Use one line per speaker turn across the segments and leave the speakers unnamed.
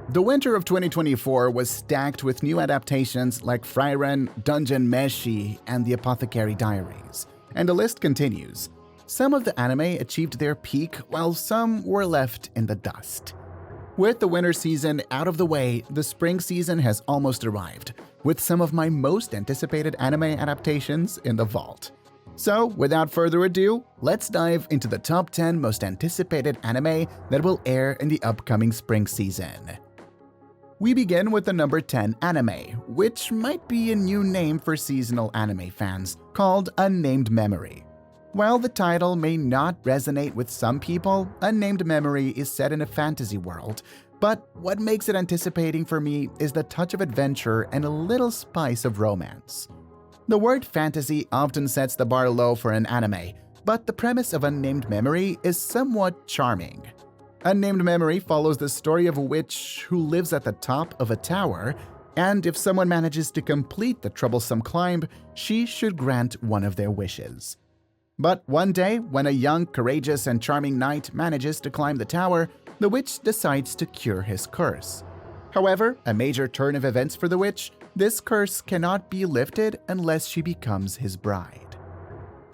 The winter of 2024 was stacked with new adaptations like Frieren, Dungeon Meshi, and The Apothecary Diaries, and the list continues. Some of the anime achieved their peak, while some were left in the dust. With the winter season out of the way, the spring season has almost arrived, with some of my most anticipated anime adaptations in the vault. So, without further ado, let's dive into the top 10 most anticipated anime that will air in the upcoming spring season. We begin with the number 10 anime, which might be a new name for seasonal anime fans, called Unnamed Memory. While the title may not resonate with some people, Unnamed Memory is set in a fantasy world, but what makes it anticipating for me is the touch of adventure and a little spice of romance. The word fantasy often sets the bar low for an anime, but the premise of Unnamed Memory is somewhat charming. Unnamed Memory follows the story of a witch who lives at the top of a tower, and if someone manages to complete the troublesome climb, she should grant one of their wishes. But one day, when a young, courageous, and charming knight manages to climb the tower, the witch decides to cure his curse. However, a major turn of events for the witch, this curse cannot be lifted unless she becomes his bride.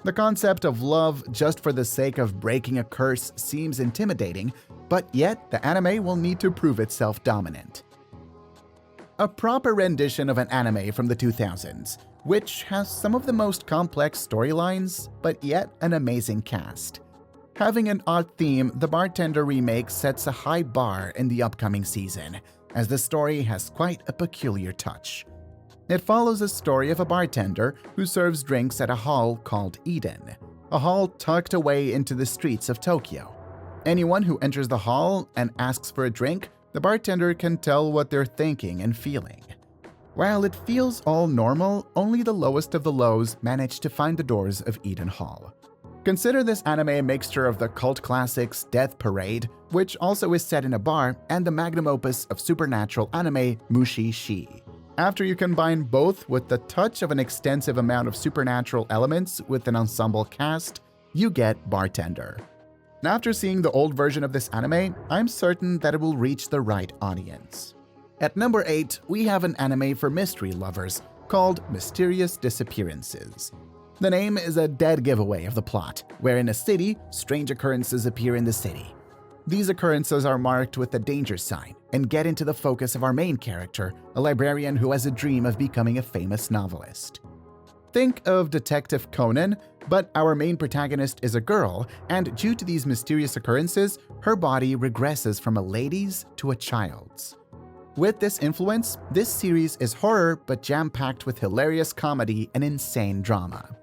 The concept of love just for the sake of breaking a curse seems intimidating, but yet the anime will need to prove itself dominant. A proper rendition of an anime from the 2000s, which has some of the most complex storylines, but yet an amazing cast. Having an odd theme, the Bartender remake sets a high bar in the upcoming season, as the story has quite a peculiar touch. It follows a story of a bartender who serves drinks at a hall called Eden, a hall tucked away into the streets of Tokyo. Anyone who enters the hall and asks for a drink, the bartender can tell what they're thinking and feeling. While it feels all normal, only the lowest of the lows manage to find the doors of Eden Hall. Consider this anime a mixture of the cult classics Death Parade, which also is set in a bar, and the magnum opus of supernatural anime Mushi Shi. After you combine both with the touch of an extensive amount of supernatural elements with an ensemble cast, you get Bartender. After seeing the old version of this anime, I'm certain that it will reach the right audience. At number 8, we have an anime for mystery lovers called Mysterious Disappearances. The name is a dead giveaway of the plot, where in a city, strange occurrences appear in the city. These occurrences are marked with the danger sign and get into the focus of our main character, a librarian who has a dream of becoming a famous novelist. Think of Detective Conan, but our main protagonist is a girl, and due to these mysterious occurrences, her body regresses from a lady's to a child's. With this influence, this series is horror but jam-packed with hilarious comedy and insane drama.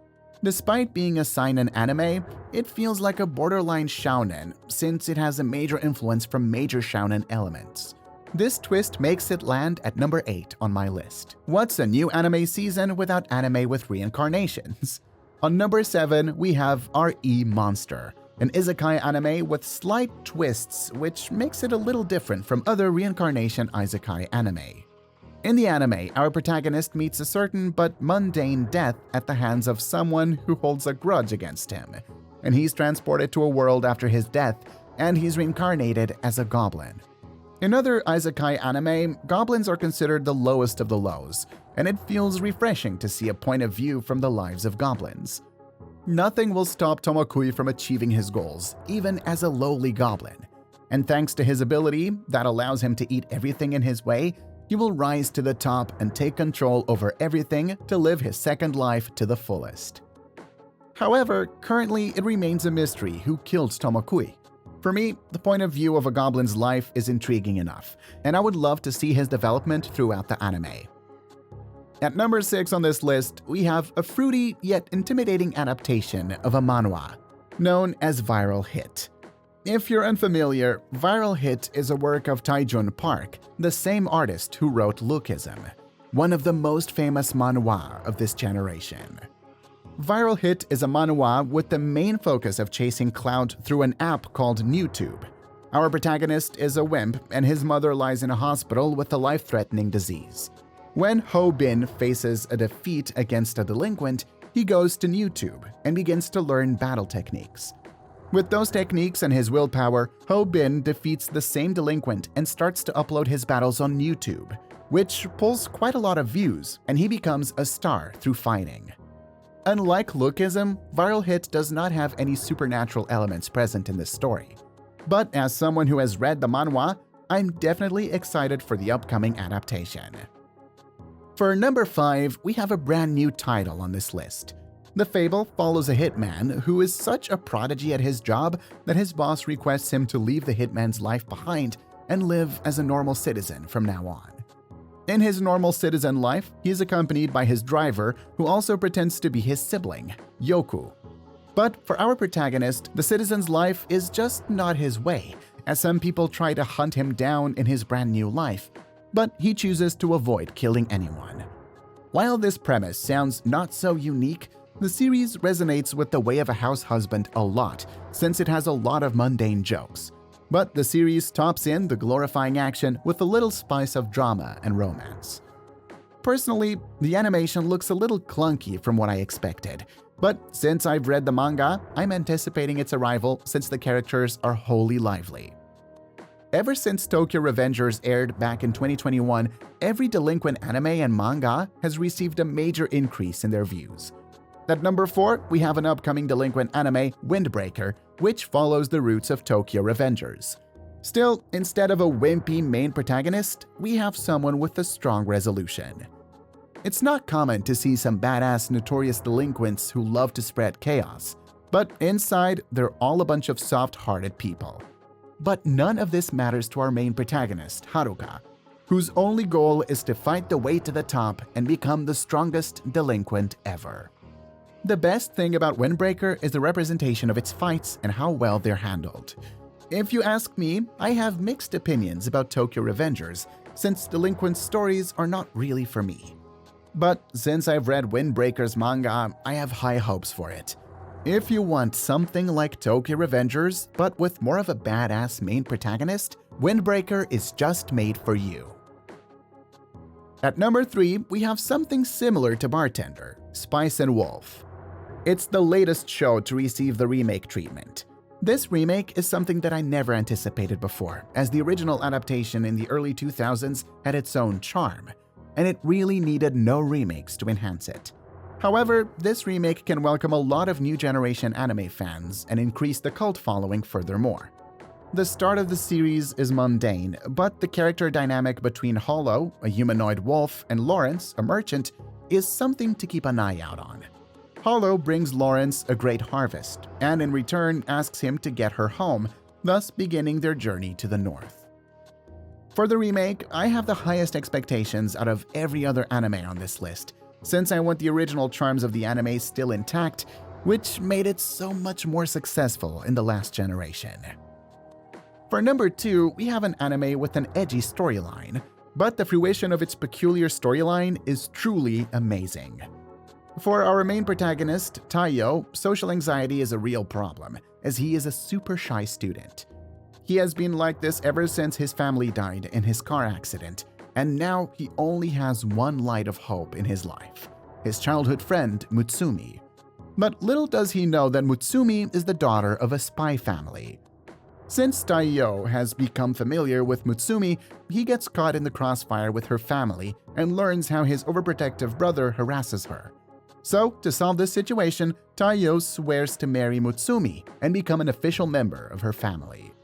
Despite being a seinen anime, it feels like a borderline shounen since it has a major influence from major shounen elements. This twist makes it land at number 8 on my list. What's a new anime season without anime with reincarnations? On number 7, we have R.E. Monster, an isekai anime with slight twists which makes it a little different from other reincarnation isekai anime. In the anime, our protagonist meets a certain but mundane death at the hands of someone who holds a grudge against him, and he's transported to a world after his death, and he's reincarnated as a goblin. In other isekai anime, goblins are considered the lowest of the lows, and it feels refreshing to see a point of view from the lives of goblins. Nothing will stop Tomokui from achieving his goals, even as a lowly goblin. And thanks to his ability that allows him to eat everything in his way, he will rise to the top and take control over everything to live his second life to the fullest. However, currently it remains a mystery who killed Tomokui. For me, the point of view of a goblin's life is intriguing enough, and I would love to see his development throughout the anime. At number 6 on this list, we have a fruity yet intimidating adaptation of a manhwa, known as Viral Hit. If you're unfamiliar, Viral Hit is a work of Taijun Park, the same artist who wrote Lookism, one of the most famous manhwa of this generation. Viral Hit is a manhwa with the main focus of chasing clout through an app called NewTube. Our protagonist is a wimp and his mother lies in a hospital with a life-threatening disease. When Ho Bin faces a defeat against a delinquent, he goes to NewTube and begins to learn battle techniques. With those techniques and his willpower, Ho Bin defeats the same delinquent and starts to upload his battles on YouTube, which pulls quite a lot of views, and he becomes a star through fighting. Unlike Lookism, Viral Hit does not have any supernatural elements present in this story. But as someone who has read the manhwa, I'm definitely excited for the upcoming adaptation. For number 5, we have a brand new title on this list. The fable follows a hitman who is such a prodigy at his job that his boss requests him to leave the hitman's life behind and live as a normal citizen from now on. In his normal citizen life, he is accompanied by his driver, who also pretends to be his sibling, Yoku. But for our protagonist, the citizen's life is just not his way, as some people try to hunt him down in his brand new life, but he chooses to avoid killing anyone. While this premise sounds not so unique, the series resonates with the way of a house husband a lot, since it has a lot of mundane jokes. But the series tops in the glorifying action with a little spice of drama and romance. Personally, the animation looks a little clunky from what I expected, but since I've read the manga, I'm anticipating its arrival since the characters are wholly lively. Ever since Tokyo Revengers aired back in 2021, every delinquent anime and manga has received a major increase in their views. At number 4, we have an upcoming delinquent anime, Windbreaker, which follows the roots of Tokyo Revengers. Still, instead of a wimpy main protagonist, we have someone with a strong resolution. It's not common to see some badass notorious delinquents who love to spread chaos, but inside, they're all a bunch of soft-hearted people. But none of this matters to our main protagonist, Haruka, whose only goal is to fight the way to the top and become the strongest delinquent ever. The best thing about Windbreaker is the representation of its fights and how well they're handled. If you ask me, I have mixed opinions about Tokyo Revengers, since delinquent stories are not really for me. But since I've read Windbreaker's manga, I have high hopes for it. If you want something like Tokyo Revengers, but with more of a badass main protagonist, Windbreaker is just made for you. At number 3, we have something similar to Bartender, Spice and Wolf. It's the latest show to receive the remake treatment. This remake is something that I never anticipated before, as the original adaptation in the early 2000s had its own charm, and it really needed no remakes to enhance it. However, this remake can welcome a lot of new generation anime fans and increase the cult following furthermore. The start of the series is mundane, but the character dynamic between Hollow, a humanoid wolf, and Lawrence, a merchant, is something to keep an eye out on. Hollow brings Lawrence a great harvest, and in return asks him to get her home, thus beginning their journey to the north. For the remake, I have the highest expectations out of every other anime on this list, since I want the original charms of the anime still intact, which made it so much more successful in the last generation. For number 2, we have an anime with an edgy storyline, but the fruition of its peculiar storyline is truly amazing. For our main protagonist, Taiyo, social anxiety is a real problem, as he is a super shy student. He has been like this ever since his family died in his car accident, and now he only has one light of hope in his life, his childhood friend Mutsumi. But little does he know that Mutsumi is the daughter of a spy family. Since Taiyo has become familiar with Mutsumi, he gets caught in the crossfire with her family and learns how his overprotective brother harasses her. So, to solve this situation, Taiyo swears to marry Mutsumi and become an official member of her family.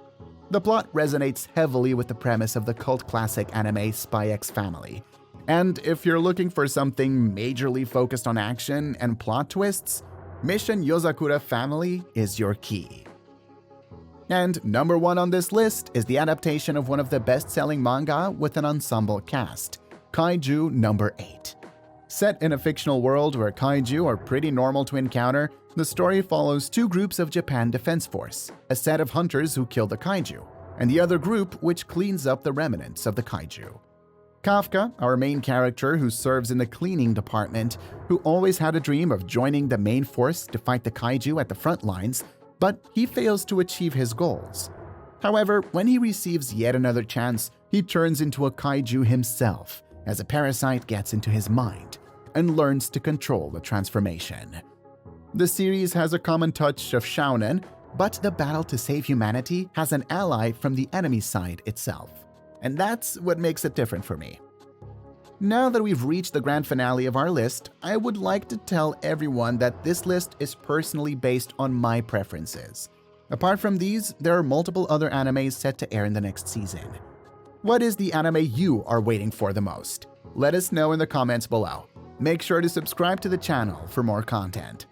The plot resonates heavily with the premise of the cult classic anime Spy X Family. And if you're looking for something majorly focused on action and plot twists, Mission Yozakura Family is your key. And number 1 on this list is the adaptation of one of the best-selling manga with an ensemble cast, Kaiju number 8. Set in a fictional world where kaiju are pretty normal to encounter, the story follows 2 groups of Japan Defense Force, a set of hunters who kill the kaiju, and the other group which cleans up the remnants of the kaiju. Kafka, our main character who serves in the cleaning department, who always had a dream of joining the main force to fight the kaiju at the front lines, but he fails to achieve his goals. However, when he receives yet another chance, he turns into a kaiju himself, as a parasite gets into his mind and learns to control the transformation. The series has a common touch of shounen, But the battle to save humanity has an ally from the enemy side itself. And that's what makes it different for me. Now that we've reached the grand finale of our list, I would like to tell everyone that this list is personally based on my preferences. Apart from these, there are multiple other animes set to air in the next season. What is the anime you are waiting for the most? Let us know in the comments below. Make sure to subscribe to the channel for more content.